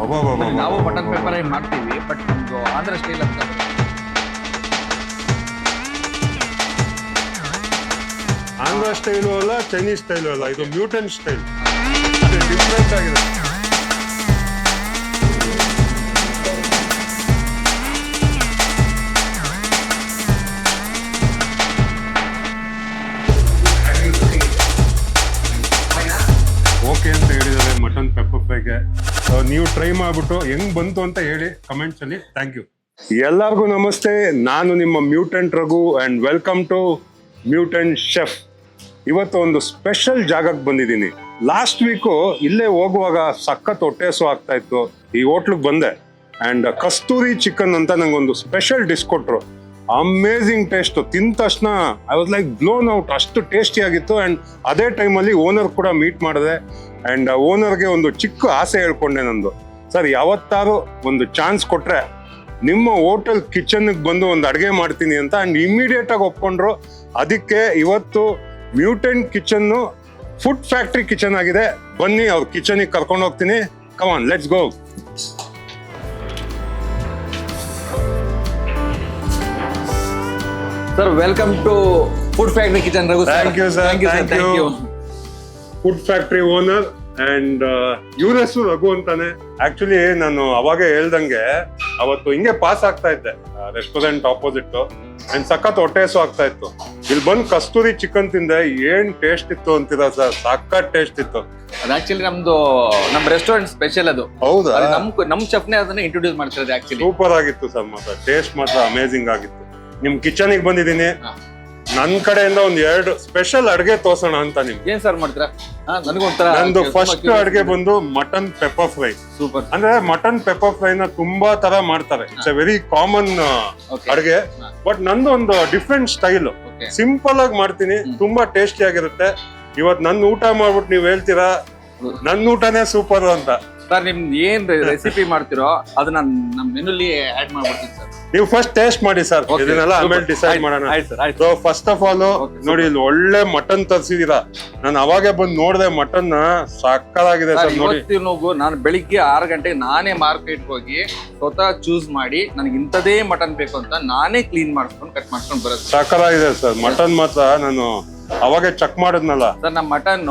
ನಾವು mutton pepper ಮಾಡ್ತೀವಿ, but ನಮ್ದು ಆಂಧ್ರ ಸ್ಟೈಲ್ ಅಂತ. ಆಂಧ್ರ ಸ್ಟೈಲು ಅಲ್ಲ, ಚೈನೀಸ್ ಸ್ಟೈಲು ಅಲ್ಲ, ಇದು ಮ್ಯೂಟನ್ ಸ್ಟೈಲ್, ಡಿಫ್ರೆಂಟ್ ಆಗಿದೆ. ಓಕೆ ಅಂತ ಹೇಳಿದ್ದಾರೆ ಮಟನ್ ಪೆಪ್ಪರ್ ಫ್ರೈಗೆ. ನೀವು ಟ್ರೈ ಮಾಡ್ಬಿಟ್ಟು ಹೆಂಗ್ ಬಂತು ಅಂತ ಹೇಳಿ ಕಮೆಂಟ್ಸ್ ಅಲ್ಲಿ. Thank you. ಎಲ್ಲರಿಗೂ ನಮಸ್ತೆ, ನಾನು ನಿಮ್ಮ mutant Raghu and welcome to mutant chef. ಇವತ್ತು ಒಂದು ಸ್ಪೆಷಲ್ ಜಾಗಕ್ಕೆ ಬಂದಿದ್ದೀನಿ. ಲಾಸ್ಟ್ ವೀಕು ಇಲ್ಲೇ ಹೋಗುವಾಗ ಸಖತ್ ಹೊಟ್ಟೆಸು ಆಗ್ತಾ ಇತ್ತು. ಈ ಹೋಟ್ಲಿಗೆ ಬಂದೆ ಅಂಡ್ ಕಸ್ತೂರಿ ಚಿಕನ್ ಅಂತ ನಂಗೊಂದು ಸ್ಪೆಷಲ್ ಡಿಶ್ ಕೊಟ್ರು. Amazing taste. ತಿಂದ ತಕ್ಷಣ I was like blown out, ಅಷ್ಟು ಟೇಸ್ಟಿ ಆಗಿತ್ತು. ಅಂಡ್ ಅದೇ ಟೈಮಲ್ಲಿ ಓನರ್ ಕೂಡ ಮೀಟ್ ಮಾಡಿದೆ ಅಂಡ್ ಓನರ್ಗೆ ಒಂದು ಚಿಕ್ಕ ಆಸೆ ಹೇಳ್ಕೊಂಡೆ ನಂದು. ಸರ್, ಯಾವತ್ತಾರು ಒಂದು ಚಾನ್ಸ್ ಕೊಟ್ರೆ ನಿಮ್ಮ ಹೋಟೆಲ್ ಕಿಚನ್ಗೆ ಬಂದು ಒಂದು ಅಡುಗೆ ಮಾಡ್ತೀನಿ ಅಂತ. ಅಂಡ್ ಇಮಿಡಿಯೇಟ್ ಆಗಿ ಒಪ್ಕೊಂಡ್ರು. ಅದಕ್ಕೆ ಇವತ್ತು ಮ್ಯೂಟೆಂಟ್ ಕಿಚನ್ನು ಫುಡ್ ಫ್ಯಾಕ್ಟ್ರಿ ಕಿಚನ್ ಆಗಿದೆ. ಬನ್ನಿ, ಅವ್ರ ಕಿಚನಿಗೆ ಕರ್ಕೊಂಡು ಹೋಗ್ತೀನಿ. Come on, let's go. Sir, welcome to food factory kitchen Raghu. Thank you sir, thank you. Food factory owner and ಇವ್ರ ಹೆಸರು ರಘು ಅಂತಾನೆ. ಆಕ್ಚುಲಿ ನಾನು ಅವಾಗ ಹೇಳ್ದಂಗೆ ಅವತ್ತು ಹಿಂಗೆ ಪಾಸ್ ಆಗ್ತಾ ಇದ್ದೆ ರೆಸ್ಟೋರೆಂಟ್ ಆಪೋಸಿಟ್ ಅಂಡ್ ಸಖತ್ ಹೊಟ್ಟೆಸು ಆಗ್ತಾ ಇತ್ತು. ಇಲ್ಲಿ ಬಂದು ಕಸ್ತೂರಿ ಚಿಕನ್ ತಿಂದೆ. ಏನ್ ಟೇಸ್ಟ್ ಇತ್ತು ಅಂತೀರಾ ಸರ್, ಸಖತ್ ಟೇಸ್ಟ್ ಇತ್ತು. ಅದು ಆಕ್ಚುಲಿ ನಮ್ಮ ರೆಸ್ಟೋರೆಂಟ್ ಸ್ಪೆಷಲ್ ಅದು. ಹೌದಾ? ನಮ್ ಶೆಫ್ನೇ ಅದನ್ನ ಇಂಟ್ರೊಡ್ಯೂಸ್ ಮಾಡ್ತಿರೋದು. ಆಕ್ಚುಲಿ ಸೂಪರ್ ಆಗಿತ್ತು ಸರ್, ಮಾತ್ರ ಟೇಸ್ಟ್ ಮಾತ್ರ ಅಮೇಝಿಂಗ್ ಆಗಿತ್ತು. ನಿಮ್ ಕಿಚನಿಗೆ ಬಂದಿದ್ದೀನಿ. ನನ್ ಕಡೆಯಿಂದ ಒಂದ್ 2 ಸ್ಪೆಷಲ್ ಅಡ್ಗೆ ತೋರ್ಸೋಣ ಅಂತ. ನಿಮ್ಗೆ ಏನ್ ಸರ್ ಮಾಡ್ತೀರಾ? ನನಗೊಂಥರ ನಂದು ಫಸ್ಟ್ ಅಡ್ಗೆ ಬಂದು ಮಟನ್ ಪೆಪ್ಪರ್ ಫ್ರೈ. ಸೂಪರ್. ಅಂದ್ರೆ ಮಟನ್ ಪೆಪ್ಪರ್ ಫ್ರೈ ನ ತುಂಬಾ ತರ ಮಾಡ್ತಾರೆ. ಇಟ್ಸ್ ಎ ವೆರಿ ಕಾಮನ್ ಅಡ್ಗೆ. ಬಟ್ ನಂದು ಒಂದು ಡಿಫ್ರೆಂಟ್ ಸ್ಟೈಲ್. ಸಿಂಪಲ್ ಆಗಿ ಮಾಡ್ತೀನಿ, ತುಂಬಾ ಟೇಸ್ಟಿ ಆಗಿರುತ್ತೆ. ಇವತ್ ನನ್ ಊಟ ಮಾಡ್ಬಿಟ್ಟು ನೀವ್ ಹೇಳ್ತೀರಾ ನನ್ ಊಟನೇ ಸೂಪರ್ ಅಂತ. ಸರ್, ನಿಮ್ದು ಏನ್ ರೆಸಿಪಿ ಮಾಡ್ತಿರೋ ಅದನ್ನ ನಮ್ ಮೆನುಲಿ ಆಡ್ ಮಾಡ್ಬಿಡ್ತೀನಿ ಸರ್. ನೀವು ಫಸ್ಟ್ ಟೇಸ್ಟ್ ಮಾಡಿ ಸರ್, ಇದನ್ನೆಲ್ಲ ಆಮೇಲೆ ಡಿಸೈಡ್ ಮಾಡೋಣ. ಸೊ ಫಸ್ಟ್ ಆಫ್ ಆಲ್ ನೋಡಿ, ಇಲ್ಲಿ ಒಳ್ಳೆ ಮಟನ್ ತರಿಸಿದೀರಾ. ನಾನು ಅವಾಗೆ ಬಂದು ನೋಡಿದೆ, ಮಟನ್ ಸಕ್ಕತ್ತಾಗಿದೆ ಸರ್. ನೋಡಿ, ನಾನು ಬೆಳಿಗ್ಗೆ 6 ಗಂಟೆಗೆ ನಾನೇ ಮಾರ್ಕೆಟ್ ಹೋಗಿ ಸ್ವತಃ ಚೂಸ್ ಮಾಡಿ ನನಗೆ ಇಂಥದೇ ಮಟನ್ ಬೇಕು ಅಂತ ನಾನೇ ಕ್ಲೀನ್ ಮಾಡಿಸ್ಕೊಂಡು ಕಟ್ ಮಾಡ್ಕೊಂಡು ಬರುತ್ತೆ. ಸಕ್ಕತ್ತಾಗಿದೆ ಸರ್ ಮಟನ್ ಮಾತ್ರ. ನಾನು ಅವಾಗೆ ಚೆಕ್ ಮಾಡಿದ್ನಲ್ಲ ಸರ್, ನಮ್ಮ ಮಟನ್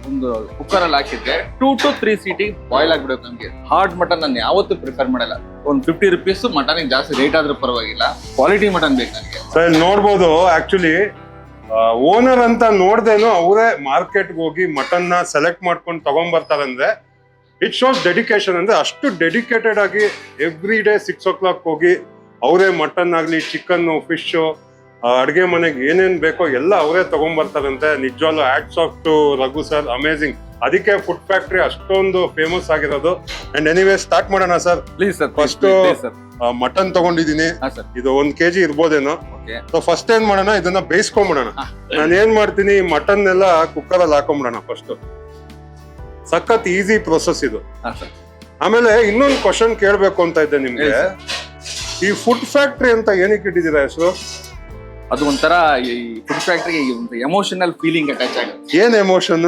ಒಂದು ಕುಕ್ಕರ್ ಅಲ್ಲಿ ಹಾಕಿದ್ರೆ 2 to 3 ಸೀಟಿ ಬಾಯ್ಲ್ ಆಗ್ಬಿಡುತ್ತೆ. ನಮ್ಗೆ ಹಾರ್ಡ್ ಮಟನ್ ನಾನು ಯಾವತ್ತೂ ಪ್ರಿಫರ್ ಮಾಡಲ್ಲ. ಒಂದು 50 rupees ಮಟನ್ ಜಾಸ್ತಿ ರೇಟ್ ಆದ್ರೂ ಪರವಾಗಿಲ್ಲ, ಕ್ವಾಲಿಟಿ ಮಟನ್ ಬೇಕು ನನಗೆ. ಸರ್, ಇಲ್ಲಿ ನೋಡ್ಬೋದು ಆಕ್ಚುಲಿ ಓನರ್ ಅಂತ ನೋಡ್ದೇನು ಅವರೇ ಮಾರ್ಕೆಟ್ಗೆ ಹೋಗಿ ಮಟನ್ ನ ಸೆಲೆಕ್ಟ್ ಮಾಡ್ಕೊಂಡು ತಗೊಂಡ್ ಬರ್ತಾರಂದ್ರೆ ಇಟ್ ಶೋಸ್ ಡೆಡಿಕೇಶನ್. ಅಂದ್ರೆ ಅಷ್ಟು ಡೆಡಿಕೇಟೆಡ್ ಆಗಿ ಎವ್ರಿ ಡೇ 6 o'clock ಹೋಗಿ ಅವರೇ ಮಟನ್ ಆಗ್ಲಿ, ಚಿಕನ್, ಫಿಶ್, ಅಡ್ಗೆ ಮನೆಗೆ ಏನೇನ್ ಬೇಕೋ ಎಲ್ಲ ಅವರೇ ತಗೊಂಡ್ ಬರ್ತಾರಂತೆ. ನಿಜವಾಗ್ಲೂ hats off to Raghu sir, amazing. ಅದಕ್ಕೆ ಫುಡ್ ಫ್ಯಾಕ್ಟ್ರಿ ಅಷ್ಟೊಂದು ಫೇಮಸ್ ಆಗಿರೋದು. ಅಂಡ್ ಎನಿವೇ ಸ್ಟಾರ್ಟ್ ಮಾಡೋಣ sir. Please sir. First mutton ತಗೊಂಡಿದೀನಿ. ಇದು 1 kg ಇರ್ಬೋದೇನೋ. ಸೊ ಫಸ್ಟ್ ಏನ್ ಮಾಡೋಣ, ಇದನ್ನ ಬೇಯಿಸ್ಕೊಂಡ್ಬಿಡೋಣ. ನಾನು ಏನ್ ಮಾಡ್ತೀನಿ, ಮಟನ್ ಎಲ್ಲ ಕುಕ್ಕರ್ ಅಲ್ಲಿ ಹಾಕೊಂಡ್ಬಿಡೋಣ ಫಸ್ಟ್. ಸಖತ್ ಈಸಿ ಪ್ರೊಸೆಸ್ ಇದು. ಆಮೇಲೆ ಇನ್ನೊಂದು ಕ್ವಶನ್ ಕೇಳ್ಬೇಕು ಅಂತ ಇದ್ದೆ ನಿಮ್ಗೆ. ಈ ಫುಡ್ ಫ್ಯಾಕ್ಟ್ರಿ ಅಂತ ಏನಕ್ಕೆ ಇಟ್ಟಿದ್ದೀರಾ ಹೆಸರು? ಅದು ಒಂಥರ ಈ ಫುಡ್ ಫ್ಯಾಕ್ಟ್ರಿಗೆ ಎಮೋಷನಲ್ ಫೀಲಿಂಗ್ ಅಟ್ಯಾಚ್ ಆಗುತ್ತೆ. ಏನ್ ಎಮೋಷನ್?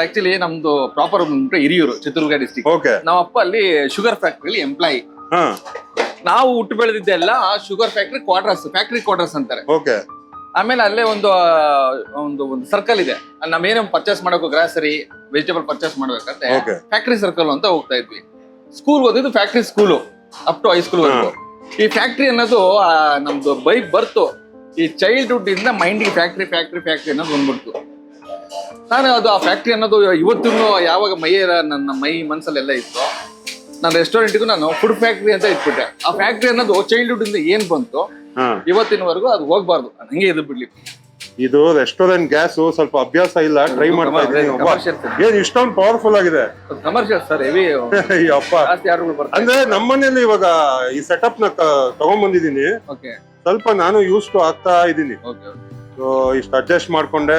ಆಕ್ಚುಲಿ ನಮ್ದು proper Hiriyur, Chitradurga district. Okay. ನಮ್ಮ ಅಪ್ಪ ಅಲ್ಲಿ ಶುಗರ್ ಫ್ಯಾಕ್ಟ್ರಿಲಿ ಎಂಪ್ಲಾಯಿ. ನಾವು ಹುಟ್ಟು ಬೆಳೆದಿದ್ದೆಲ್ಲ ಶುಗರ್ ಫ್ಯಾಕ್ಟ್ರಿ ಕ್ವಾರ್ಟರ್ಸ್ ಅಂತಾರೆ. ಓಕೆ. ಆಮೇಲೆ ಅಲ್ಲೇ ಒಂದು ಸರ್ಕಲ್ ಇದೆ. ನಾವೇನೋ ಪರ್ಚೇಸ್ ಮಾಡೋಕೆ ಗ್ರಾಸರಿ, ವೆಜಿಟೇಬಲ್ ಪರ್ಚೇಸ್ ಮಾಡ್ಬೇಕಂತೆ ಫ್ಯಾಕ್ಟ್ರಿ ಸರ್ಕಲ್ ಅಂತ ಹೋಗ್ತಾ ಇದ್ವಿ. ಸ್ಕೂಲ್ ಓದಿದ್ದು factory school up to high school ವರೆಗೂ. ಈ ಫ್ಯಾಕ್ಟ್ರಿ ಅನ್ನೋದು ನಮ್ದು ಬೈಕ್ ಬರ್ತು. ಈ ಚೈಲ್ಡ್ಹುಡ್ ಇಂದ ಮೈಂಡಿಗೆ ಫ್ಯಾಕ್ಟ್ರಿ ಅನ್ನೋದು ಬಂದ್ಬಿಡ್ತು. ನಾನು ಅದು ಆ ಫ್ಯಾಕ್ಟ್ರಿ ಅನ್ನೋದು ಇವತ್ತಿಗೂ ಯಾವಾಗ ನನ್ನ ಮೈ ಮನಸ್ಸಲ್ಲೆಲ್ಲ ಇತ್ತು, ನನ್ನ ರೆಸ್ಟೋರೆಂಟ್ಗೂ ನಾನು ಫುಡ್ ಫ್ಯಾಕ್ಟ್ರಿ ಅಂತ ಇಟ್ಬಿಟ್ಟೆ. ಆ ಫ್ಯಾಕ್ಟ್ರಿ ಅನ್ನೋದು ಚೈಲ್ಡ್ಹುಡ್ ಇಂದ ಏನ್ ಬಂತು ಇವತ್ತಿನವರೆಗೂ ಅದು ಹೋಗ್ಬಾರ್ದು, ಹಂಗೆ ಇದು ಬಿಡ್ಲಿ. ಇದು ರೆಸ್ಟೋರೆಂಟ್ ಗ್ಯಾಸ್ ಸ್ವಲ್ಪ ಅಭ್ಯಾಸ ಇಲ್ಲ, ಟ್ರೈ ಮಾಡ್ತಾ ಇದ್ದೀನಿ. ಏನ್ ಇಷ್ಟೊಂದು ಪವರ್ಫುಲ್ ಆಗಿದೆ. Commercial sir, heavy. ಅಪ್ಪ, ಅಂದ್ರೆ ನಮ್ಮನೇಲಿ ಇವಾಗ ಈ ಸೆಟಪ್ ನ ತಗೊಂಡ್ ಬಂದಿದ್ದೀನಿ. ಸ್ವಲ್ಪ ನಾನು ಯೂಸ್ ಟು ಆಗ್ತಾ ಇದ್ದೀನಿ. ಸೊ ಇಷ್ಟು ಅಡ್ಜಸ್ಟ್ ಮಾಡ್ಕೊಂಡೆ.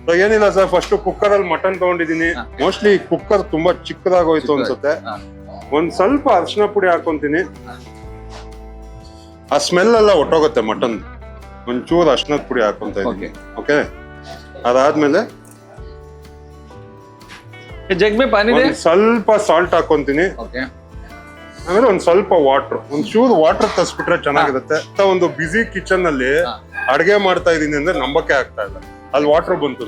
ಸೊ ಏನಿಲ್ಲ ಸರ್, ಫಸ್ಟ್ ಕುಕ್ಕರ್ ಅಲ್ಲಿ ಮಟನ್ ತಗೊಂಡಿದ್ದೀನಿ. ಮೋಸ್ಟ್ಲಿ ಕುಕ್ಕರ್ ತುಂಬಾ ಚಿಕ್ಕದಾಗೋಯ್ತು ಅನ್ಸುತ್ತೆ. ಒಂದ್ ಸ್ವಲ್ಪ ಅರಿಶಿನ ಪುಡಿ ಹಾಕೊಂತೀನಿ. ಆ ಸ್ಮೆಲ್ ಎಲ್ಲ ಒಟ್ಟೋಗುತ್ತೆ ಮಟನ್. ಒಂಚೂರು ಅರಿಶಿನದ ಪುಡಿ ಹಾಕೊಂತ ಇದ್ದೀನಿ. ಓಕೆ. ಅದಾದ್ಮೇಲೆ ಸ್ವಲ್ಪ ಸಾಲ್ಟ್ ಹಾಕೊಂತೀನಿ. ಆಮೇಲೆ ಒಂದ್ ಸ್ವಲ್ಪ ವಾಟರ್, ಒಂದ್ ಚೂರು ವಾಟರ್ ತರಿಸ್ಬಿಟ್ರೆ ಚೆನ್ನಾಗಿರುತ್ತೆ. ಒಂದು ಬಿಸಿ ಕಿಚನ್ ಅಲ್ಲಿ ಅಡ್ಗೆ ಮಾಡ್ತಾ ಇದೀನಿ ಅಂದ್ರೆ ನಂಬಕ್ಕೆ ಆಗ್ತಾ ಇಲ್ಲ. ಅಲ್ಲಿ ವಾಟರ್ ಬಂತು,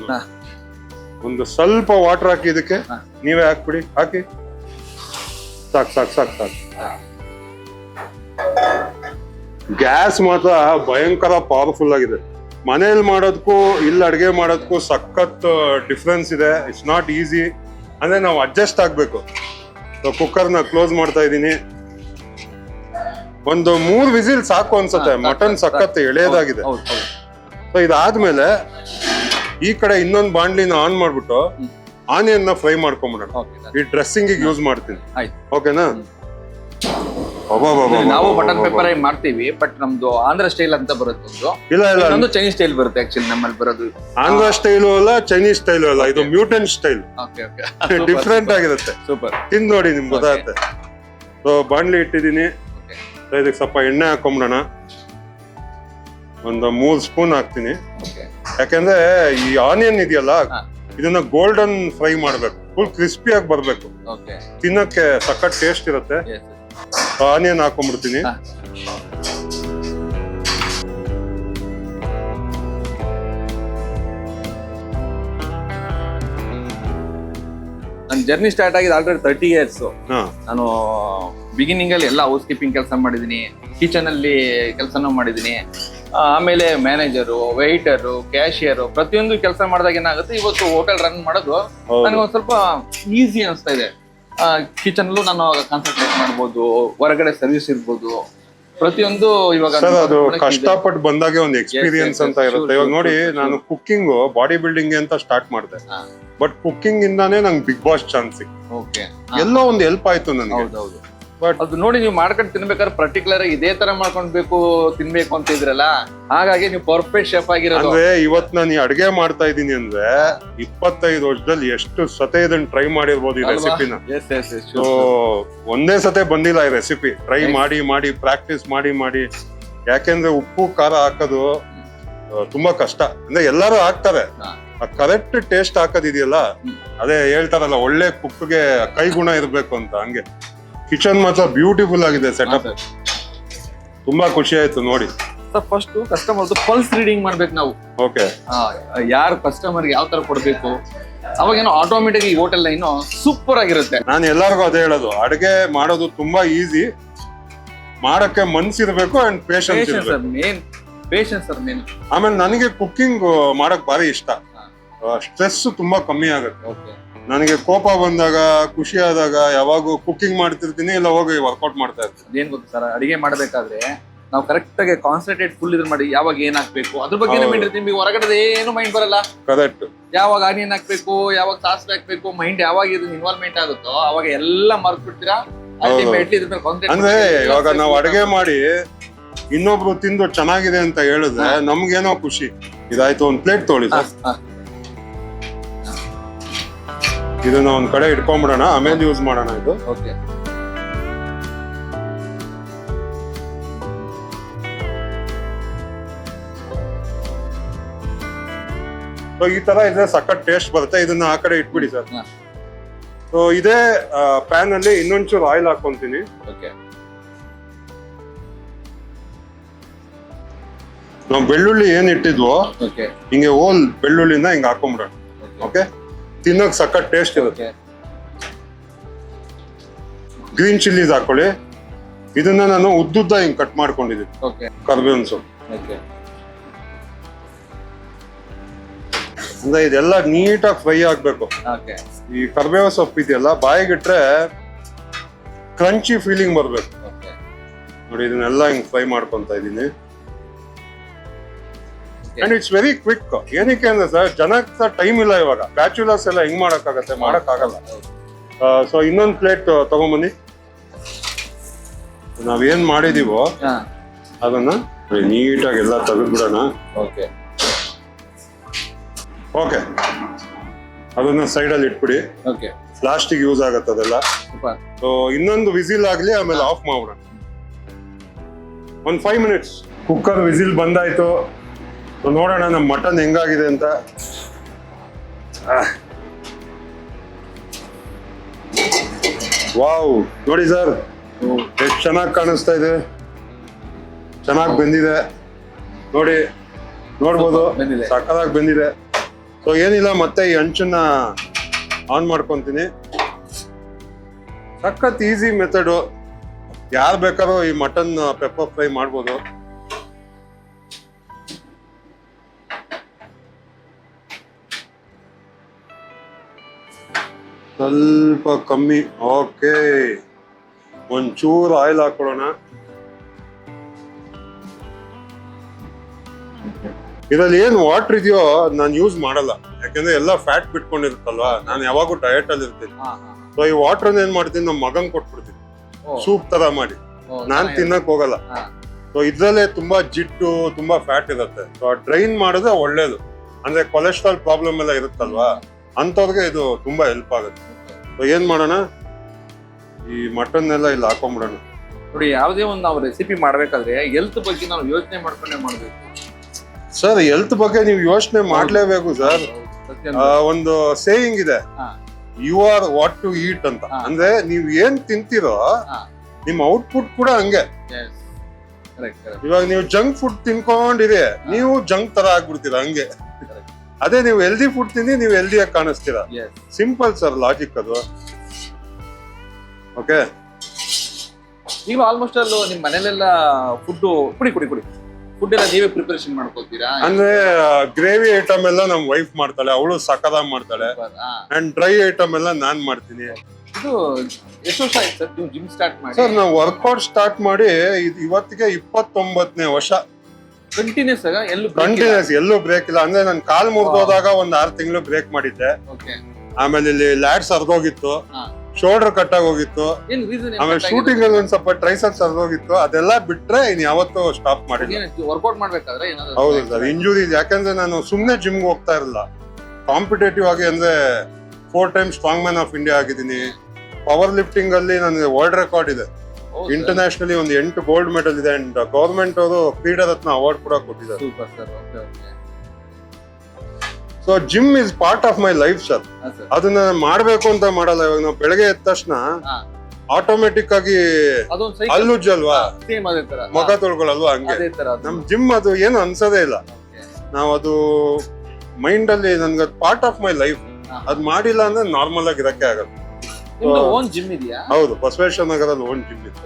ಒಂದು ಸ್ವಲ್ಪ ವಾಟರ್ ಹಾಕಿ ಇದಕ್ಕೆ ನೀವೇ ಹಾಕ್ಬಿಡಿ, ಹಾಕಿ ಸಾಕ್ ಸಾಕ್ ಸಾಕ್ ಸಾಕ್. ಗ್ಯಾಸ್ ಮಾತ್ರ ಭಯಂಕರ ಪವರ್ಫುಲ್ ಆಗಿದೆ. ಮನೇಲಿ ಮಾಡೋದಕ್ಕೂ ಇಲ್ಲಿ ಅಡ್ಗೆ ಮಾಡೋದಕ್ಕೂ ಸಖತ್ ಡಿಫ್ರೆನ್ಸ್ ಇದೆ. ಇಟ್ಸ್ ನಾಟ್ ಈಸಿ, ಅಂದ್ರೆ ನಾವು ಅಡ್ಜಸ್ಟ್ ಆಗ್ಬೇಕು. ಕುಕ್ಕರ್ನ ಕ್ಲೋಸ್ ಮಾಡ್ತಾ ಇದ್ದೀನಿ. ಒಂದು 3 ವಿಸಿಲ್ ಸಾಕು ಅನ್ಸುತ್ತೆ. ಮಟನ್ ಸಖತ್ ಎಳೆಯದಾಗಿದೆ. ಸೊ ಇದಾದ್ಮೇಲೆ ಈ ಕಡೆ ಇನ್ನೊಂದು ಬಾಂಡ್ಲಿನ ಆನ್ ಮಾಡ್ಬಿಟ್ಟು ಆನಿಯನ್ ನ ಫ್ರೈ ಮಾಡ್ಕೊಂಡ್ಬಿಡೋಣ. ಈ ಡ್ರೆಸ್ಸಿಂಗ್ ಯೂಸ್ ಮಾಡ್ತೀನಿ, ಓಕೆನಾ? ನಾವು ಬಟನ್ ಪೆಪ್ಪರ್ ಮಾಡ್ತೀವಿ, ಬಟ್ ನಮ್ದು ಆಂಧ್ರ ಸ್ಟೈಲ್ ಅಂತ ಬರುತ್ತೆ. ಇಲ್ಲ ಇಲ್ಲ, ಒಂದು ಚೈನೀಸ್ ಸ್ಟೈಲ್ ಬರುತ್ತೆ ಆಕ್ಚುಲಿ ನಮ್ಮಲ್ಲಿ ಬರೋದು. ಆಂಧ್ರ ಸ್ಟೈಲು ಅಲ್ಲ, ಚೈನೀಸ್ ಸ್ಟೈಲು ಅಲ್ಲ, ಇದು ಮ್ಯೂಟನ್ ಸ್ಟೈಲ್. ಡಿಫ್ರೆಂಟ್ ಆಗಿರುತ್ತೆ. ಸೂಪರ್, ತಿಂದ್ ನೋಡಿ ನಿಮ್ಗೆ ಗೊತ್ತಾಗುತ್ತೆ. ಸೊ ಬಾಣ್ಲಿ ಇಟ್ಟಿದ್ದೀನಿ, ಇದಕ್ಕೆ ಸ್ವಲ್ಪ ಎಣ್ಣೆ ಹಾಕೊಂಬಿಡೋಣ. ಒಂದು 3 ಸ್ಪೂನ್ ಹಾಕ್ತೀನಿ. ಯಾಕಂದ್ರೆ ಈ ಆನಿಯನ್ ಇದೆಯಲ್ಲ, ಇದನ್ನ ಗೋಲ್ಡನ್ ಫ್ರೈ ಮಾಡ್ಬೇಕು, ಫುಲ್ ಕ್ರಿಸ್ಪಿ ಆಗಿ ಬರ್ಬೇಕು, ತಿನ್ನಕ್ಕೆ ಸಖತ್ ಟೇಸ್ಟ್ ಇರುತ್ತೆ. ಆನಿಯನ್ ಹಾಕೊಂಡ್ಬಿಡ್ತೀನಿ. ನನ್ನ ಜರ್ನಿ ಸ್ಟಾರ್ಟ್ ಆಗಿದೆ ಆಲ್ರೆಡಿ 30 years. ನಾನು ಬಿಗಿನಿಂಗ್ ಅಲ್ಲಿ ಎಲ್ಲ ಹೌಸ್ ಕೀಪಿಂಗ್ ಕೆಲಸ ಮಾಡಿದೀನಿ, ಕಿಚನ್ ಅಲ್ಲಿ ಕೆಲಸನೂ ಮಾಡಿದೀನಿ. ಆಮೇಲೆ ಮ್ಯಾನೇಜರು, ವೆಯ್ಟರು, ಕ್ಯಾಶಿಯರು, ಪ್ರತಿಯೊಂದು ಕೆಲಸ ಮಾಡಿದಾಗ ಏನಾಗುತ್ತೆ, ಇವತ್ತು ಹೋಟೆಲ್ ರನ್ ಮಾಡೋದು ನನಗೆ ಒಂದ್ ಸ್ವಲ್ಪ ಈಸಿ ಅನಿಸ್ತಾ ಇದೆ. ಕಿಚನ್ ಅಲ್ಲೂ ನಾನು ಕಾನ್ಸಂಟ್ರೇಟ್ ಮಾಡ್ಬೋದು, ಹೊರಗಡೆ ಸರ್ವಿಸ್ ಇರ್ಬೋದು, ಪ್ರತಿಯೊಂದು ಇವಾಗ ಅದು ಕಷ್ಟಪಟ್ಟು ಬಂದಾಗೆ ಒಂದು ಎಕ್ಸ್ಪೀರಿಯನ್ಸ್ ಅಂತ ಇರುತ್ತೆ. ಇವಾಗ ನೋಡಿ, ನಾನು ಕುಕ್ಕಿಂಗ್ ಬಾಡಿ ಬಿಲ್ಡಿಂಗ್ ಅಂತ ಸ್ಟಾರ್ಟ್ ಮಾಡಿದೆ, ಬಟ್ ಕುಕ್ಕಿಂಗ್ ಇಂದಾನೇ ನಂಗೆ ಬಿಗ್ ಬಾಸ್ ಚಾನ್ಸ್ ಸಿಕ್ತು. ಎಲ್ಲೋ ಒಂದು ಹೆಲ್ಪ್ ಆಯ್ತು ನನಗೆ. ಬಟ್ ಅದು ನೋಡಿ, ನೀವು ಮಾಡ್ಕೊಂಡು ತಿನ್ಬೇಕಾದ್ರೆ ಪರ್ಟಿಕ್ಯುಲರ್ ಇದೇ ತರ ಮಾಡ್ಕೊಂಡ್ಬೇಕು ತಿನ್ಬೇಕು ಅಂತ ಇದ್ರಲ್ಲ, ಹಾಗಾಗಿ ನೀವು ಪರ್ಫೆಕ್ಟ್ ಶೆಫ್ ಆಗಿರೋದು. ಅಂದ್ರೆ ಇವತ್ ನಾನು ಈ ಅಡ್ಗೆ ಮಾಡ್ತಾ ಇದ್ದೀನಿ ಅಂದ್ರೆ 25 ವರ್ಷದಲ್ಲಿ ಎಷ್ಟು ಸತೆ ಇದನ್ನ ಟ್ರೈ ಮಾಡಿರ್ಬೋದು ಈ ರೆಸಿಪಿನ. ಸೊ ಒಂದೇ ಸತೆ ಬಂದಿಲ್ಲ ಈ ರೆಸಿಪಿ. ಟ್ರೈ ಮಾಡಿ ಮಾಡಿ ಪ್ರಾಕ್ಟೀಸ್ ಮಾಡಿ ಮಾಡಿ. ಯಾಕೆಂದ್ರೆ ಉಪ್ಪು ಖಾರ ಹಾಕೋದು ತುಂಬಾ ಕಷ್ಟ. ಅಂದ್ರೆ ಎಲ್ಲರೂ ಹಾಕ್ತಾರೆ, ಕರೆಕ್ಟ್ ಟೇಸ್ಟ್ ಹಾಕೋದಿದೆಯಲ್ಲ, ಅದೇ ಹೇಳ್ತಾರಲ್ಲ ಒಳ್ಳೆ ಕುಕ್ಗೆ ಕೈಗುಣ ಇರ್ಬೇಕು ಅಂತ. ಹಂಗೆ ಕಿಚನ್ ಮಾತ್ರ ಬ್ಯೂಟಿಫುಲ್ ಆಗಿದೆ ಸೆಟಪ್. ತುಂಬಾ ಖುಷಿ ಆಯ್ತು ನೋಡಿ. ಫಸ್ಟ್ ಕಸ್ಟಮರ್ದು ಪಲ್ಸ್ ರೀಡಿಂಗ್ ಮಾಡ್ಬೇಕು ನಾವು. ಓಕೆ, ಯಾರು ಕಸ್ಟಮರ್ಗೆ ಯಾವ ತರ ಕೊಡ್ಬೇಕು, ಅವಾಗೇನೋ ಆಟೋಮೆಟಿಕ್ ಈ ಹೋಟೆಲ್ ಲೈನು ಸೂಪರ್ ಆಗಿರುತ್ತೆ. ನಾನು ಎಲ್ಲರಿಗೂ ಅದೇ ಹೇಳೋದು, ಅಡುಗೆ ಮಾಡೋದು ತುಂಬಾ ಈಸಿ, ಮಾಡಕ್ಕೆ ಮನ್ಸಿರ್ಬೇಕು ಅಂಡ್ ಪೇಷನ್ಸ್ ಇರ್ಬೇಕು. Main patience sir main. ಆಮೇಲೆ ನನಗೆ ಕುಕ್ಕಿಂಗ್ ಮಾಡಕ್ ಭಾರಿ ಇಷ್ಟ. ಸ್ಟ್ರೆಸ್ ತುಂಬಾ ಕಮ್ಮಿ ಆಗುತ್ತೆ. ನನಗೆ ಕೋಪ ಬಂದಾಗ, ಖುಷಿ ಆದಾಗ ಯಾವಾಗ ಕುಕ್ಕಿಂಗ್ ಮಾಡ್ತಿರ್ತೀನಿ, ಇಲ್ಲ ಹೋಗಿ ವರ್ಕೌಟ್ ಮಾಡ್ತಾ ಇರ್ತೀನಿ. ಏನ್ ಗೊತ್ತು ಸರ್, ಅಡಿಗೆ ಮಾಡ್ಬೇಕಾದ್ರೆ ನಾವು ಕರೆಕ್ಟ್ ಆಗಿ ಕಾನ್ಸಂಟ್ರೇಟ್ ಫುಲ್ ಇದ್ರ ಮಾಡಿ ಯಾವಾಗ ಏನ್ ಹಾಕ್ಬೇಕು ಅದ್ರ ಬಗ್ಗೆ ಮೈಂಡ್ ಇರ್ತೀವಿ. ಹೊರಗಡೆ ಏನು ಮೈಂಡ್ ಬರಲ್ಲ. ಕರೆಕ್ಟ್. ಯಾವಾಗ ಆನಿಯನ್ ಹಾಕ್ಬೇಕು, ಯಾವಾಗ ಸಾಸಿವೆ ಹಾಕ್ಬೇಕು, ಮೈಂಡ್ ಯಾವಾಗ ಇದನ್ನ ಇನ್ವಾಲ್ವ್ಮೆಂಟ್ ಆಗುತ್ತೋ ಅವಾಗ ಎಲ್ಲ ಮರ್ತ್ ಬಿಡ್ತೀರಾ. ಅಲ್ಟಿಮೇಟ್ಲಿ ಇದ್ರ ಮೇಲೆ ಕಾನ್ಸಂಟ್ರೇಟ್. ಅಂದ್ರೆ ಇವಾಗ ನಾವು ಅಡಿಗೆ ಮಾಡಿ ಇನ್ನೊಬ್ರು ತಿಂದು ಚೆನ್ನಾಗಿದೆ ಅಂತ ಹೇಳಿದ್ರೆ ನಮ್ಗೇನೋ ಖುಷಿ. ಇದಾಯ್ತು, ಒಂದ್ ಪ್ಲೇಟ್ ತೊಗೊಳ್ಳಿ ಸರ್. ಇದನ್ನ ಒಂದ್ ಕಡೆ ಇಟ್ಕೊಂಡ್ಬಿಡೋಣ, ಆಮೇಲೆ ಯೂಸ್ ಮಾಡೋಣ ಇದು. ಓಕೆ. ಸೊ ಈ ತರ ಇದ್ರೆ ಸಖತ್ ಟೇಸ್ಟ್ ಬರುತ್ತೆ. ಇದನ್ನ ಆ ಕಡೆ ಇಟ್ಬಿಡಿ ಸರ್. ಸೊ ಇದೇ ಪ್ಯಾನ್ ಅಲ್ಲಿ ಇನ್ನೊಂಚೂರು ಆಯಿಲ್ ಹಾಕೊಂತೀನಿ. ಓಕೆ. ನಾವು ಬೆಳ್ಳುಳ್ಳಿ ಏನ್ ಇಟ್ಟಿದ್ವೋ ಹಿಂಗೆ ಹೋಲ್ ಬೆಳ್ಳುಳ್ಳಿನ ಹಿಂಗ ಹಾಕೊಂಡ್ಬಿಡೋಣ. ಓಕೆ, ತಿನ್ನೋಕ್ ಸಖತ್ ಟೇಸ್ಟ್ ಇರುತ್ತೆ. ಗ್ರೀನ್ ಚಿಲ್ಲೀಸ್ ಹಾಕೊಳ್ಳಿ. ಇದನ್ನ ನಾನು ಉದ್ದುದ್ದ ಹಿಂಗ್ ಕಟ್ ಮಾಡ್ಕೊಂಡಿದ್ದೀನಿ. ಕರ್ಬೇವಿನ ಸೊಪ್ಪು. ಅಂದ್ರೆ ಇದೆಲ್ಲ ನೀಟಾಗಿ ಫ್ರೈ ಆಗ್ಬೇಕು. ಈ ಕರ್ಬೇವಿನ ಸೊಪ್ಪು ಇದೆಯಲ್ಲ, ಬಾಯಿಗಿಟ್ರೆ ಕ್ರಂಚಿ ಫೀಲಿಂಗ್ ಬರ್ಬೇಕು ನೋಡಿ. ಇದನ್ನೆಲ್ಲ ಹಿಂಗ್ ಫ್ರೈ ಮಾಡ್ಕೊಂತ ಇದೀನಿ. And it's very quick. ಏನಕ್ಕೆ ಅಂದ್ರೆ ಸರ್, ಜನಕ್ಕೆ ಟೈಮ್ ಇಲ್ಲ ಇವಾಗ. ಬ್ಯಾಚುಲರ್ಸ್ ಎಲ್ಲ ಹೆಂಗ್ ಮಾಡಕ್ಕಾಗತ್ತೆ, ಮಾಡಕ್ಕಾಗಲ್ಲ. ಸೊ ಇನ್ನೊಂದು ಪ್ಲೇಟ್ ತಗೊಂಬನ್ನಿ. ನಾವೇನ್ ಮಾಡಿದೀವೋ ಅದನ್ನ ನೀಟಾಗಿ ಎಲ್ಲ ತೆಗೆದ್ಬಿಡೋಣ. ಓಕೆ, ಅದನ್ನ ಸೈಡ್ ಅಲ್ಲಿ ಇಟ್ಬಿಡಿ. ಲಾಸ್ಟಿಗೆ ಯೂಸ್ ಆಗತ್ತೆ ಅದೆಲ್ಲ. ಸೊ ಇನ್ನೊಂದು ವಿಸಿಲ್ ಆಗ್ಲಿ, ಆಮೇಲೆ ಆಫ್ ಮಾಡೋಣ. ಒಂದು 5 minutes. ಕುಕ್ಕರ್ ವಿಸಿಲ್ ಬಂದಾಯ್ತು. ನೋಡೋಣ ನಮ್ಮ ಮಟನ್ ಹೆಂಗಾಗಿದೆ ಅಂತ. ವಾವ್, ನೋಡಿ ಸರ್, ಎಷ್ಟು ಚೆನ್ನಾಗಿ ಕಾಣಿಸ್ತಾ ಇದೆ, ಚೆನ್ನಾಗಿ ಬೆಂದಿದೆ ನೋಡಿ, ನೋಡ್ಬೋದು ಬೆಂದಿದೆ. ಸಕ್ಕದಾಗಿ ಬೆಂದಿದೆ. ಸೊ ಏನಿಲ್ಲ, ಮತ್ತೆ ಈ ಹಂಚನ್ನ ಆನ್ ಮಾಡ್ಕೊಂತೀನಿ. ಸಖತ್ ಈಸಿ ಮೆಥಡು, ಯಾರು ಬೇಕಾದ್ರೂ ಈ ಮಟನ್ ಪೆಪ್ಪರ್ ಫ್ರೈ ಮಾಡ್ಬೋದು. ಸ್ವಲ್ಪ ಕಮ್ಮಿ, ಓಕೆ. ಒಂಚೂರು ಆಯಿಲ್ ಹಾಕೊಳ್ಳೋಣ. ಇದ್ರಲ್ಲಿ ಏನ್ ವಾಟರ್ ಇದೆಯೋ ನಾನು ಯೂಸ್ ಮಾಡಲ್ಲ, ಯಾಕಂದ್ರೆ ಎಲ್ಲ ಫ್ಯಾಟ್ ಬಿಟ್ಕೊಂಡಿರುತ್ತಲ್ವಾ, ನಾನು ಯಾವಾಗೂ ಡಯಟ್ ಅಲ್ಲಿ ಇರ್ತೀನಿ. ಸೊ ಈ ವಾಟರ್ ಏನ್ ಮಾಡ್ತೀನಿ, ನಮ್ಮ ಮಗನ್ ಕೊಟ್ಬಿಡ್ತೀನಿ ಸೂಪ್ ತರ ಮಾಡಿ, ನಾನ್ ತಿನ್ನಕ್ ಹೋಗಲ್ಲ. ಸೊ ಇದ್ರಲ್ಲೇ ತುಂಬಾ ಜಿಡ್ಡು, ತುಂಬಾ ಫ್ಯಾಟ್ ಇರುತ್ತೆ. ಸೊ ಡ್ರೈನ್ ಮಾಡಿದ್ರೆ ಒಳ್ಳೇದು, ಅಂದ್ರೆ ಕೊಲೆಸ್ಟ್ರಾಲ್ ಪ್ರಾಬ್ಲಮ್ ಎಲ್ಲ ಇರುತ್ತಲ್ವಾ, ಅಂತವ್ರಿಗೆ ಇದು ತುಂಬಾ ಹೆಲ್ಪ್ ಆಗುತ್ತೆ. ಸೊ ಏನ್ ಮಾಡೋಣ, ಈ ಮಟನ್ ಎಲ್ಲ ಇಲ್ಲಿ ಹಾಕೊಂಡ್ಬಿಡೋಣ. ನೋಡಿ, ಯಾವುದೇ ಒಂದು ನಾವು ರೆಸಿಪಿ ಮಾಡ್ಬೇಕಾದ್ರೆ ಹೆಲ್ತ್ ಬಗ್ಗೆ ನಾವು ಯೋಚನೆ ಮಾಡ್ಕೊಂಡೇ ಮಾಡ್ಬೇಕು ಸರ್. ಹೆಲ್ತ್ ಬಗ್ಗೆ ನೀವು ಯೋಚನೆ ಮಾಡ್ಲೇಬೇಕು ಸರ್. ಒಂದು ಸೇಯಿಂಗ್ ಇದೆ, you are what to eat ಅಂತ. ಅಂದ್ರೆ ನೀವ್ ಏನ್ ತಿಂತೀರೋ ನಿಮ್ ಔಟ್ಪುಟ್ ಕೂಡ ಹಂಗೆ. ಇವಾಗ ನೀವು ಜಂಕ್ ಫುಡ್ ತಿನ್ಕೊಂಡಿರಿ, ನೀವು ಜಂಕ್ ತರ ಆಗ್ಬಿಡ್ತೀರ ಹಂಗೆ. ಅದೇ ನೀವು ಹೆಲ್ದಿ ಫುಡ್ ತಿಂದಿ, ನೀವು ಹೆಲ್ದಿಯಾಗಿ ಕಾಣಿಸ್ತೀರಾ. ಸಿಂಪಲ್ ಸರ್, ಲಾಜಿಕ್ ಅದು. ಓಕೆ, ಈಗ ಆಲ್ಮೋಸ್ಟ್ ಅಲ್ಲೂ ನಿಮ್ ಮನೇಲೆಲ್ಲ ಫುಡ್ ಎಲ್ಲ ನೀವೇ ಪ್ರಿಪರೇಷನ್ ಮಾಡ್ಕೊತೀರಾ? ಅಂದ್ರೆ ಗ್ರೇವಿ ಐಟಮ್ ಎಲ್ಲ ನಮ್ ವೈಫ್ ಮಾಡ್ತಾಳೆ, ಅವಳು ಸಕ್ಕದಾಗಿ ಮಾಡ್ತಾಳೆ. ಅಂಡ್ ಡ್ರೈ ಐಟಮ್ ಎಲ್ಲ ನಾನ್ ಮಾಡ್ತೀನಿ. ಇದು ಎಷ್ಟು ವರ್ಷ ಆಯ್ತು ಸರ್ ನೀವು ಜಿಮ್ ಸ್ಟಾರ್ಟ್ ಮಾಡಿ? ಸರ್ ನಾವು ವರ್ಕೌಟ್ ಸ್ಟಾರ್ಟ್ ಮಾಡಿ ಇವತ್ತಿಗೆ 29ನೇ ವರ್ಷ. ಕಂಟಿನ್ಯೂಸ್ ಎಲ್ಲೂ ಬ್ರೇಕ್ ಇಲ್ಲ. ಅಂದ್ರೆ ನನ್ ಕಾಲ್ ಮುರಿದೋದಾಗ ಒಂದ್ 6 ತಿಂಗಳು ಬ್ರೇಕ್ ಮಾಡಿದ್ದೆ. ಆಮೇಲೆ ಇಲ್ಲಿ ಲ್ಯಾಡ್ಸ್ ಹರಿದೋಗಿತ್ತು, ಶೋಲ್ಡರ್ ಕಟ್ ಆಗಿ ಹೋಗಿತ್ತು, ಆಮೇಲೆ ಶೂಟಿಂಗ್ ಅಲ್ಲಿ ಒಂದ್ ಸ್ವಲ್ಪ ಟ್ರೈಸೆಪ್ಸ್ ಹರಿದೋಗಿತ್ತು. ಅದೆಲ್ಲ ಬಿಟ್ರೆ ಇನ್ ಯಾವತ್ತೂ ಸ್ಟಾಪ್ ಮಾಡಿಲ್ಲ. ವರ್ಕೌಟ್ ಮಾಡ್ಬೇಕಾದ್ರೆ ಹೌದು ಸರ್, ಇಂಜುರಿ. ಯಾಕಂದ್ರೆ ನಾನು ಸುಮ್ನೆ ಜಿಮ್ಗೆ ಹೋಗ್ತಾ ಇರಲಿಲ್ಲ, ಕಾಂಪಿಟೇಟಿವ್ ಆಗಿ. ಅಂದ್ರೆ 4 time strong man of India ಆಗಿದ್ದೀನಿ. ಪವರ್ ಲಿಫ್ಟಿಂಗ್ ಅಲ್ಲಿ ನನಗೆ ವರ್ಲ್ಡ್ ರೆಕಾರ್ಡ್ ಇದೆ. ಇಂಟರ್ನ್ಯಾಷನಲಿ ಒಂದು 8 ಗೋಲ್ಡ್ ಮೆಡಲ್ ಇದೆ. ಅಂಡ್ ಗವರ್ಮೆಂಟ್ ಅವರು ಕ್ರೀಡಾ ರತ್ನ ಅವಾರ್ಡ್ ಕೂಡ ಕೊಟ್ಟಿದ್ದಾರೆ. So gym is part of my life sir. ಅದನ್ನ ಮಾಡ್ಬೇಕು ಅಂತ ಮಾಡಲ್ಲ. ಇವಾಗ ನಾವು ಬೆಳಗ್ಗೆ ಎದ್ದ ತಕ್ಷಣ ಆಟೋಮೆಟಿಕ್ ಆಗಿ ಅಲ್ಲುಜ್ಜಲ್ವಾ, ಮುಖ ತೊಳ್ಕೊಳಲ್ವಾ, ಹಂಗೆ ನಮ್ ಜಿಮ್ ಅದು ಏನು ಅನ್ಸೋದೇ ಇಲ್ಲ. ನಾವ್ ಅದು ಮೈಂಡ್ ಅಲ್ಲಿ ನನ್ಗೆ ಪಾರ್ಟ್ ಆಫ್ ಮೈ ಲೈಫ್. ಅದ್ ಮಾಡಿಲ್ಲ ಅಂದ್ರೆ ನಾರ್ಮಲ್ ಆಗಿ ಇರಕ್ಕೆ ಆಗಲ್ಲ. ಹೌದು, ಬಸವೇಶ್ವರ ನಗರಲ್ಲಿ ಓನ್ ಜಿಮ್ ಇದೆ.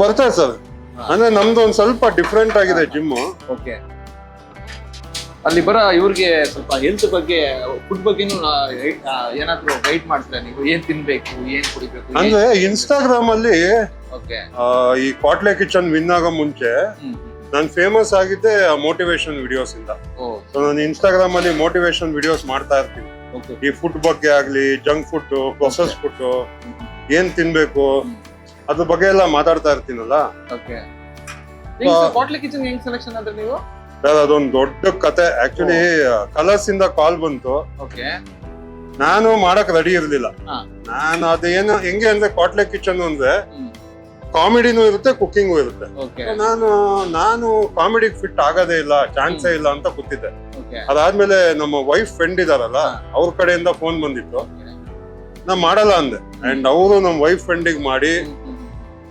ಬರ್ತಾರೆ ಸರ್. ಅಂದ್ರೆ ನಮ್ದು ಒಂದ್ ಸ್ವಲ್ಪ ಡಿಫ್ರೆಂಟ್ ಆಗಿದೆ ಜಿಮ್. ಅಲ್ಲಿ ಇವ್ರಿಗೆ ಸ್ವಲ್ಪ ಹೆಲ್ತ್ ಬಗ್ಗೆ, ಫುಡ್ ಬಗ್ಗೆನೂ ಏನಾದ್ರು ಗೈಡ್ ಮಾಡ್ತೀರಾ ನೀವು? ಏನ್ ತಿನ್ಬೇಕು, ಏನ್ ಕುಡಿಬೇಕು? ಅಂದ್ರೆ ಇನ್ಸ್ಟಾಗ್ರಾಮ್ ಅಲ್ಲಿ ಈ ಕ್ವಾಟ್ಲೆ ಕಿಚನ್ ವಿನ್ ಆಗೋ ಮುಂಚೆ ನಾನು ಫೇಮಸ್ ಆಗಿದ್ದೆ ಮೋಟಿವೇಶನ್ ವಿಡಿಯೋಸ್ ಇಂದ. ಸೊ ನಾನು ಇನ್ಸ್ಟಾಗ್ರಾಮ್ ಅಲ್ಲಿ ಮೋಟಿವೇಶನ್ ವಿಡಿಯೋಸ್ ಮಾಡ್ತಾ ಇರ್ತೀನಿ. ಈ ಫುಡ್ ಬಗ್ಗೆ ಆಗ್ಲಿ, ಜಂಕ್ ಫುಡ್, ಪ್ರೊಸೆಸ್ ಫುಡ್, ಏನ್ ತಿನ್ಬೇಕು ಅದ್ರ ಬಗ್ಗೆ ಎಲ್ಲ ಮಾತಾಡ್ತಾ ಇರ್ತೀನಲ್ಲ. ಅದೊಂದು ದೊಡ್ಡ ಕತೆ. ಆಕ್ಚುಲಿ ಕಲರ್ಸ್ ಇಂದ ಕಾಲ್ ಬಂತು. ನಾನು ಮಾಡಕ್ ರೆಡಿ ಇರ್ಲಿಲ್ಲ. ನಾನು ಅದೇನು ಹೆಂಗೆ ಅಂದ್ರೆ ಕ್ವಾಟ್ಲೆ ಕಿಚನ್ ಅಂದ್ರೆ ಕಾಮಿಡಿನೂ ಇರುತ್ತೆ, ಕುಕಿಂಗು ಇರುತ್ತೆ. ನಾನು ಕಾಮಿಡಿಗೆ ಫಿಟ್ ಆಗೋದೇ ಇಲ್ಲ, ಚಾನ್ಸೇ ಇಲ್ಲ ಅಂತ ಕೂತಿದ್ದೆ. ಅದಾದ್ಮೇಲೆ ನಮ್ಮ ವೈಫ್ ಫ್ರೆಂಡ್ ಇದಾರಲ್ಲ, ಅವ್ರ ಕಡೆಯಿಂದ ಫೋನ್ ಬಂದಿತ್ತು. ನಾ ಮಾಡಲ್ಲ ಅಂದೆ. ಅಂಡ್ ಅವರು ನಮ್ ವೈಫ್ ಫ್ರೆಂಡಿಗೆ ಮಾಡಿ,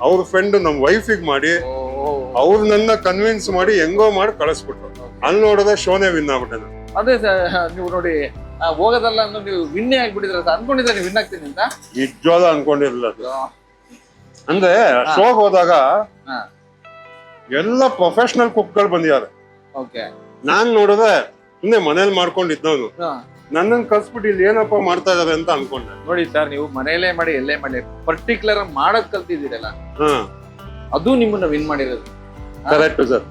ಅವ್ರ ಫ್ರೆಂಡ್ ನಮ್ ವೈಫಿಗೆ ಮಾಡಿ, ಅವ್ರು ನನ್ನ ಕನ್ವಿನ್ಸ್ ಮಾಡಿ ಹೆಂಗೋ ಮಾಡಿ ಕಳಿಸ್ಬಿಟ್ರು. ಅಲ್ಲಿ ನೋಡಿದ್ರೆ ಶೋನೇ ವಿನ್ ಆಗ್ಬಿಟ್ಟೆ. ಅದೇ ನೀವು ನೋಡಿ, ಹೋಗೋದಲ್ಲ ನೀವು ವಿನ್ನೇ ಆಗ್ಬಿಟ್ಟಿದ್ರ. ಅನ್ಕೊಂಡಿದ್ರೆ ನೀವು ವಿನ್ ಆಗ್ತೀನಿ ಅಂತ ನಿಜವಾದ ಅನ್ಕೊಂಡಿರ್ಲಿಲ್ಲ. ಅಂದ್ರೆ ಶೋಗ್ ಹೋದಾಗ ಎಲ್ಲ ಪ್ರೊಫೆಷನಲ್ ಕುಕ್ಗಳು ಬಂದಿದ್ದಾರೆ. ನಾನ್ ನೋಡಿದ್ರೆ ಸುಮ್ನೆ ಮನೇಲಿ ಮಾಡ್ಕೊಂಡಿದ್ದವನು, ನನ್ನನ್ನು ಕಲ್ಸ್ಬಿಟ್ಟು ಇಲ್ಲಿ ಏನಪ್ಪ ಮಾಡ್ತಾ ಇದಾರೆ ಅಂತ ಅನ್ಕೊಂಡೆ. ನೋಡಿ ಸರ್, ನೀವು ಮನೇಲೇ ಮಾಡಿ ಎಲ್ಲೇ ಮಾಡಿ ಪರ್ಟಿಕ್ಯುಲರ್ ಮಾಡೋದ್ ಕಲ್ತಿದ್ದೀರಲ್ಲ, ಅದು ನಿಮ್ಮನ್ನ ವಿನ್ ಮಾಡಿರೋದು. Correct sir.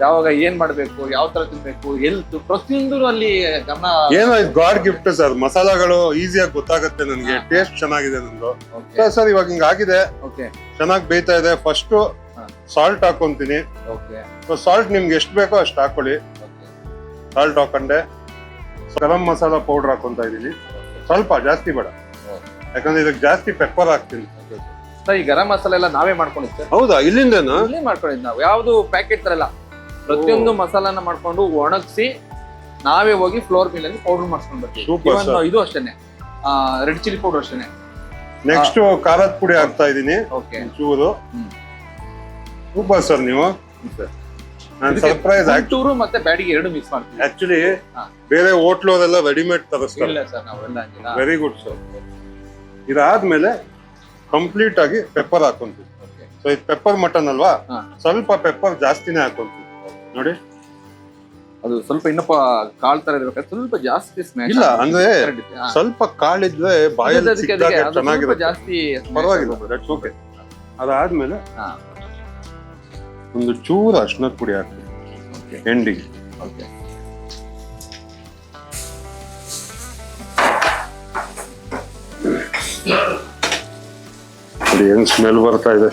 ಯಾವಾಗ ಏನ್ ಮಾಡ್ಬೇಕು, ಯಾವ ತರ ತಿನ್ಬೇಕು, ಹೆಲ್ತ್ ಪ್ರತಿಯೊಂದು ಅಲ್ಲಿ ಗಮನ. ಏನೋ ಗಾಡ್ ಗಿಫ್ಟ್ ಸರ್. ಮಸಾಲಾಗಳು ಈಸಿಯಾಗಿ ಗೊತ್ತಾಗುತ್ತೆ ನನಗೆ. ಟೇಸ್ಟ್ ಚೆನ್ನಾಗಿದೆ ನಂದು. ಸರ್ ಇವಾಗ ಹಿಂಗಾಗಿದೆ, ಚೆನ್ನಾಗಿ ಬೇಯ್ತಾ ಇದೆ. First salt ಹಾಕೊಂತೀನಿ. ಸಾಲ್ಟ್ ನಿಮ್ಗೆ ಎಷ್ಟು ಬೇಕೋ ಅಷ್ಟು ಹಾಕೊಳ್ಳಿ. ಸಾಲ್ಟ್ ಹಾಕೊಂಡೆ. ಗರಂ ಮಸಾಲಾ ಪೌಡರ್ ಹಾಕೊಂತ ಇದೀನಿ. ಸ್ವಲ್ಪ, ಜಾಸ್ತಿ ಬೇಡ, ಯಾಕಂದ್ರೆ ಇದಕ್ಕೆ ಜಾಸ್ತಿ ಪೆಪ್ಪರ್ ಹಾಕ್ತೀನಿ. ಈ ಗರಂ ಮಸಾಲೆ ಎಲ್ಲ ನಾವೇ ಮಾಡ್ಕೊಂಡಿದ್ದೆ. ಹೌದಾ? ಇಲ್ಲಿಂದನಾ? ಇಲ್ಲೇ ಮಾಡ್ಕೊಂಡಿದ್ ನಾವು. ಯಾವ್ದು ಪ್ಯಾಕೆಟ್ ತರಲ್ಲ, ಪ್ರತಿಯೊಂದು ಮಸಾಲಾನ ಮಾಡ್ಕೊಂಡು ಒಣಗಿಸಿ ನಾವೇ ಹೋಗಿ ಫ್ಲೋರ್ ಮಿಲ್ ಅಲ್ಲಿ ಪೌಡರ್ ಮಾಡ್ಸ್ಕೊಂಡ್ ಬರ್ತೀವಿ. ಇದು ಅಷ್ಟೇನೆ, ರೆಡ್ ಚಿಲ್ಲಿ ಪೌಡರ್ ಅಷ್ಟೇನೆ. ನೆಕ್ಸ್ಟ್ ಖಾರದ ಪುಡಿ ಹಾಕ್ತಾ ಇದೀನಿ ಓಕೆ ಚೂರು. ಸೂಪರ್ ಸರ್ ನೀವು. ನಾನು ಸರ್ಪ್ರೈಸ್ ಚೂರು ಮತ್ತೆ ಬ್ಯಾಡಿಗೆ ಎರಡು ಮಿಕ್ಸ್ ಮಾಡ್ತೀವಿ. ಆಕ್ಚುಲಿ ಹಾ. ಬೇರೆ ಹೋಟ್ಲು ಅವರೆಲ್ಲ ರೆಡಿಮೇಡ್ ತರಿಸ್ತಾರೆ. ಇಲ್ಲ ಸರ್ ನಾವೆಲ್ಲ ಹಂಗಿಲ್ಲ. Very good sir. ಇದಾದ್ಮೇಲೆ ಕಂಪ್ಲೀಟ್ ಆಗಿ ಪೆಪ್ಪರ್ ಹಾಕೊಂತೀವಿ. Okay. ಸೊ ಇದು ಪೆಪ್ಪರ್ ಮಟನ್ ಅಲ್ವಾ, ಹಾ. ಸ್ವಲ್ಪ ಪೆಪ್ಪರ್ ಜಾಸ್ತಿನೇ ಹಾಕೊಂತೀವಿ ನೋಡಿ. ಅದು ಸ್ವಲ್ಪ ಇನ್ನಪ್ಪ ಕಾಳ್ ತರ ಇರ್ಬೇಕಾದ್ರೆ ಸ್ವಲ್ಪ ಜಾಸ್ತಿ ಸ್ಮ್ಯಾಶ್ ಇಲ್ಲ ಅಂದ್ರೆ ಸ್ವಲ್ಪ ಕಾಳಿದ್ರೆ ಬಾಯಲ್ಲಿ ಸಿಕ್ಕಾಗ ಚೆನ್ನಾಗಿರುತ್ತೆ. ಜಾಸ್ತಿ ಪರವಾಗಿಲ್ಲ, ದಟ್ಸ್ ಓಕೆ. ಅದಾದ್ಮೇಲೆ ಒಂದು ಚೂರು ಅರ್ಶಿನದ ಪುಡಿ ಹಾಕ್ತೀವಿ ಎಂಡಿಗೆ. ಓಕೆ ನೋಡಿ ಹೆಂಗ್ ಸ್ಮೆಲ್ ಬರ್ತಾ ಇದೆ,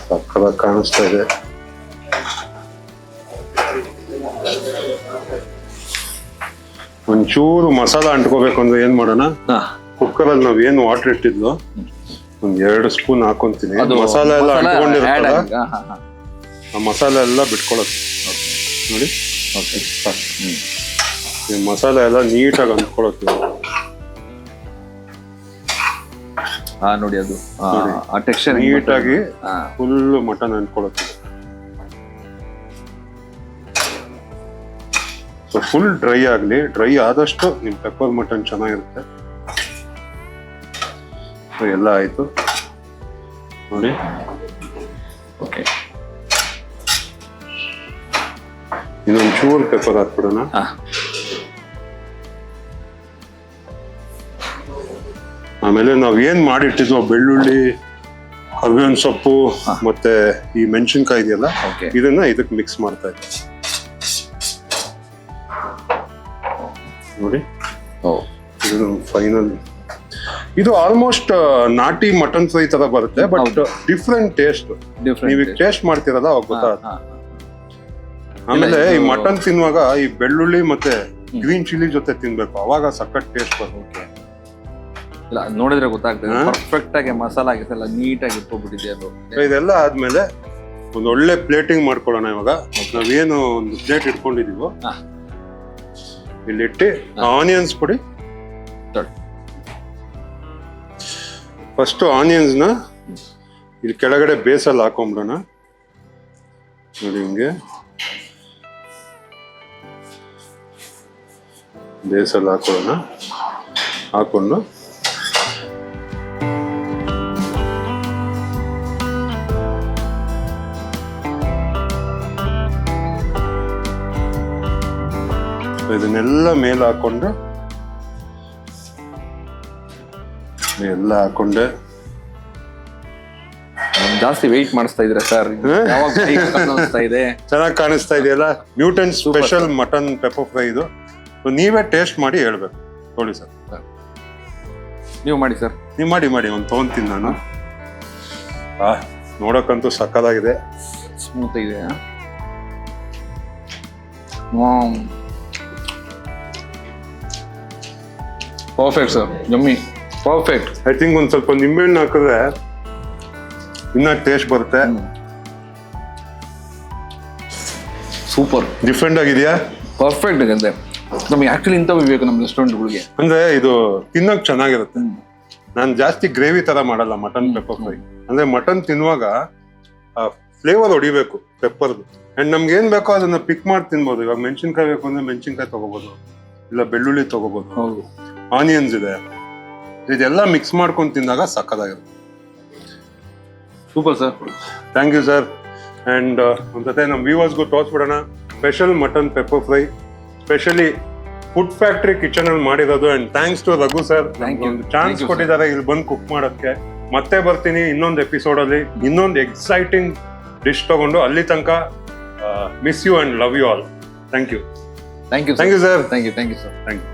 ಸಕ್ಕತ್ತಾಗಿ ಕಾಣಿಸ್ತಾ ಇದೆ. ಒಂಚೂರು ಮಸಾಲ ಅಂಟ್ಕೋಬೇಕು ಅಂದ್ರೆ ಏನ್ ಮಾಡೋಣ, ಕುಕ್ಕರ್ ಅಲ್ಲಿ ನಾವ್ ಏನು ವಾಟರ್ ಇಟ್ಟಿದ್ಲು ಒಂದ್ 2 ಸ್ಪೂನ್ ಹಾಕೊಂತೀನಿ. ಮಸಾಲ ಎಲ್ಲ ಅಂಟ್ಕೊಂಡಿರುತ್ತಲ್ಲ, ಆ ಮಸಾಲೆ ಎಲ್ಲ ಬಿಟ್ಕೊಳತ್ತೆ ನೋಡಿ. ಈ ಮಸಾಲೆ ಎಲ್ಲ ನೀಟಾಗಿ ಅಂಟ್ಕೊಳತ್ತೆ. ನೋಡಿ ಅದು ಆ ಟೆಕ್ಸ್ಚರ್ ನೀಟಾಗಿ ಫುಲ್ ಮಟನ್ ಅಂಟ್ಕೊಳತ್ತೆ. ಸೊ ಫುಲ್ ಡ್ರೈ ಆಗ್ಲಿ, ಡ್ರೈ ಆದಷ್ಟು ನಿಮ್ ಪೆಪ್ಪರ್ ಮಟನ್ ಚೆನ್ನಾಗಿರುತ್ತೆ. ಸೊ ಎಲ್ಲ ಆಯ್ತು ನೋಡಿ. ಓಕೆ ಇನ್ನೊಂದು ಚೂರು ಪೆಪ್ಪರ್ ಹಾಕ್ಬಿಡೋಣ. ಆಮೇಲೆ ನಾವ್ ಏನ್ ಮಾಡಿಟ್ಟಿದ್ವೋ ಬೆಳ್ಳುಳ್ಳಿ, ಕರಿಬೇವಿನ ಸೊಪ್ಪು ಮತ್ತೆ ಈ ಮೆಣಸಿನ್ಕಾಯಿ ಇದೆಯಲ್ಲ, ಇದನ್ನ ಇದಕ್ಕೆ ಮಿಕ್ಸ್ ಮಾಡ್ತಾ ಇದ್ದೀವಿ ನೋಡಿ. ಇದು ಫೈನಲ್. ಇದು ಆಲ್ಮೋಸ್ಟ್ ನಾಟಿ ಮಟನ್ ಫ್ರೈ ತರ ಬರುತ್ತೆ, ಬಟ್ ಡಿಫ್ರೆಂಟ್ ಟೇಸ್ಟ್. ನೀವೀಗ ಟೇಸ್ಟ್ ಮಾಡ್ತಿರಲ್ಲ ಅವಾಗ ಗೊತ್ತಾಗುತ್ತೆ. ಆಮೇಲೆ ಈ ಮಟನ್ ತಿನ್ನುವಾಗ ಈ ಬೆಳ್ಳುಳ್ಳಿ ಮತ್ತೆ ಗ್ರೀನ್ ಚಿಲ್ಲಿ ಜೊತೆ ತಿನ್ಬೇಕು, ಅವಾಗ ಸಖತ್ ಟೇಸ್ಟ್ ಬರುತ್ತೆ. ಇಲ್ಲ ನೋಡಿದ್ರೆ ಗೊತ್ತಾಗ್ತದೆ ಪರ್ಫೆಕ್ಟ್ ಆಗಿ ಮಸಾಲ ಆಗಿತ್ತಲ್ಲ, ನೀಟಾಗಿ ಇಟ್ಕೊಬಿಟ್ಟಿದೆ ಅದು. ಇದೆಲ್ಲ ಆದ್ಮೇಲೆ ಒಂದು ಒಳ್ಳೆ ಪ್ಲೇಟಿಂಗ್ ಮಾಡ್ಕೊಳ್ಳೋಣ. ಇವಾಗ ನಾವೇನು ಒಂದು ಪ್ಲೇಟ್ ಇಟ್ಕೊಂಡಿದೀವೋ ಇಲ್ಲಿಟ್ಟು ಆನಿಯನ್ಸ್ ಪುಡಿ. ಫಸ್ಟ್ ಆನಿಯನ್ಸ್ ನ ಇಲ್ಲಿ ಕೆಳಗಡೆ ಬೇಸಲ್ಲಿ ಹಾಕೊಂಡ್ಬಿಡೋಣ ನೋಡಿ. ಹಿಂಗೆ ಬೇಸಲ್ಲಿ ಹಾಕೊಳ್ಳೋಣ. ಹಾಕೊಂಡು ಇದನ್ನೆಲ್ಲ ಮೇಲೆ ಹಾಕೊಂಡು ಎಲ್ಲ ಹಾಕೊಂಡೆ. ಜಾಸ್ತಿ ವೆಯ್ಟ್ ಮಾಡಿಸ್ತಾ ಇದ್ರೆ ಸರ್, ಇದೆ ಚೆನ್ನಾಗಿ ಕಾಣಿಸ್ತಾ ಇದೆಯಲ್ಲ. Newton special mutton pepper fry ಇದು. ನೀವೇ ಟೇಸ್ಟ್ ಮಾಡಿ ಹೇಳ್ಬೇಕು ನೋಡಿ ಸರ್. ನೀವು ಮಾಡಿ ಸರ್. ನೀವು ಮಾಡಿ ಒಂದು ತಗೊಂತೀನಿ ನಾನು. ನೋಡಕ್ಕಂತೂ ಸಕ್ಕತ್ತಾಗಿದೆ, ಸ್ಮೂತ್ ಇದೆ. Perfect sir, yummy, perfect. I think ಒಂದ್ ಸ್ವಲ್ಪ ನಿಂಬೆಹಣ್ಣು ಹಾಕಿದ್ರೆ ಇನ್ನ ಟೇಸ್ಟ್ ಬರುತ್ತೆ. ಸೂಪರ್, ಡಿಫ್ರೆಂಟ್ ಆಗಿದೆಯಾ? ಪರ್ಫೆಕ್ಟ್ ಆಗಿದೆ. ನಮ್ಗೆ ಆಕ್ಚುಲಿ ಇಂಥವು ಬೇಕು ನಮ್ಮ ರೆಸ್ಟೋರೆಂಟ್ಗಳಿಗೆ. ಅಂದ್ರೆ ಇದು ತಿನ್ನೋಕ್ ಚೆನ್ನಾಗಿರುತ್ತೆ. ನಾನು ಜಾಸ್ತಿ ಗ್ರೇವಿ ತರ ಮಾಡಲ್ಲ ಮಟನ್ ಪೆಪ್ಪರ್ ಫ್ರೈ. ಅಂದ್ರೆ ಮಟನ್ ತಿನ್ನುವಾಗ ಫ್ಲೇವರ್ ಹೊಡಿಬೇಕು ಪೆಪ್ಪರ್ದು. ಅಂಡ್ ನಮ್ಗೆ ಏನ್ ಬೇಕೋ ಅದನ್ನ ಪಿಕ್ ಮಾಡಿ ತಿನ್ಬೋದು. ಇವಾಗ ಮೆಣಸಿನ್ಕಾಯಿ ಬೇಕು ಅಂದ್ರೆ ಮೆಣಸಿನ್ಕಾಯಿ ತಗೋಬಹುದು, ಇಲ್ಲ ಬೆಳ್ಳುಳ್ಳಿ ತಗೋಬಹುದು, ಆನಿಯನ್ಸ್ ಇದೆ, ಇದೆಲ್ಲ ಮಿಕ್ಸ್ ಮಾಡ್ಕೊಂಡು ತಿಂದಾಗ ಸಕ್ಕತ್ತಾಗಿರುತ್ತೆ. Super sir, thank you sir. And ಒಂದ್ಸತೆ ನಮ್ಮ ವ್ಯೂವರ್ಸ್ಗೂ ತೋರಿಸ್ಬಿಡೋಣ special mutton pepper fry, specially food factory kitchen ಅಲ್ಲಿ ಮಾಡಿರೋದು. And thanks to Raghu sir, ಒಂದು ಚಾನ್ಸ್ ಕೊಟ್ಟಿದ್ದಾರೆ ಇಲ್ಲಿ ಬಂದು ಕುಕ್ ಮಾಡೋದಕ್ಕೆ. ಮತ್ತೆ ಬರ್ತೀನಿ ಇನ್ನೊಂದು ಎಪಿಸೋಡ್ ಅಲ್ಲಿ ಇನ್ನೊಂದು ಎಕ್ಸೈಟಿಂಗ್ ಡಿಶ್ ತಗೊಂಡು. ಅಲ್ಲಿ ತನಕ miss you and love you all. Thank you. Thank you sir. Thank you sir. Thank you.